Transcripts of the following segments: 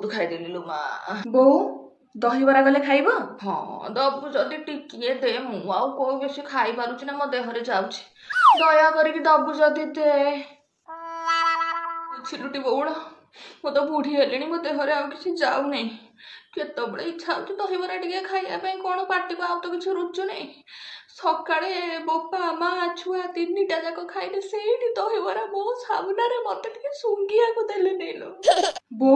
Biscuit खाईदेली लो माँ। बो दहीबरा गले खाइब? हाँ दबु जदि टिकिए दे मु आउ कोई बेसी खाई पारुछि ना मो देहरे जाउछि दया करिकि दबु जदि दे। छिलुटी बौड़ मो तो बुढ़ी हेलेनी मो देहरे आउ किछि जाउ नै केतबळे इच्छा होछि दहीबरा टिके खाइया ପାଇଁ कोन पार्टी को आउ तो किछि रुचु नै सकाळे बोपा मा छुआ तीनिटा जाक खाइले सेठी दहीबरा मो सामनारे मते टिके सुंगिया को देले नेलो। बो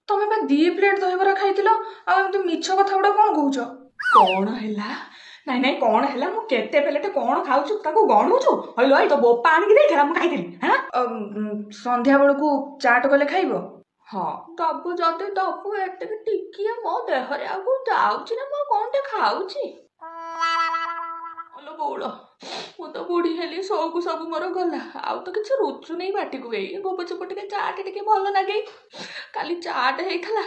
तमे बा 2 प्लेट दहीबरा खाइतिलो आ एमती मिछ कथा उडा कोन कहउछ? कौन हैला नाई नाई कौन हैला मु केते प्लेट कोन खाउछु ताको गणुछु हइलो आई तो बोपा आनि कि देखेला मु खाइदेली। हां संध्या बेलकू चाट गले खाइब? हाँ दबु जदि दबु एते टिकिए मो देहरे आ को जाउछि ना मो कोनटे खाउछि। ओलो बौड़ मु तो बुढ़ी हेली सौकु सब मोर गला आउ तो किछि रुचु नै बाटी को एई गोप चुप टिके चाट टिके भलो लागे काली चाट हेइथला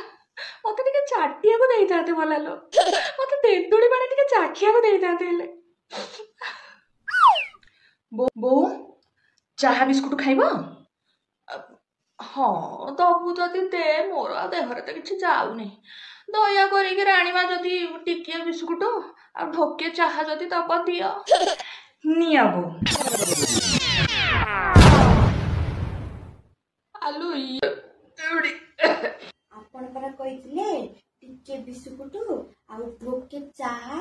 मते टिके चाटिया को देइताते भलालो मते तेतुडी बाने टिके चाखिया को देइताते हेले। बो चाहा बिस्कुट खाइब? हाँ दबु जदि दे मोर देहरे तो किछि जाउ नै दया करिकि राणीमा जदि टिकिए बिस्कुट आ ढोके चाहा जदि दब दियो। निया बो आलु आपण परा कहिथिले टिके बिस्कुट आ ढोके चाहा।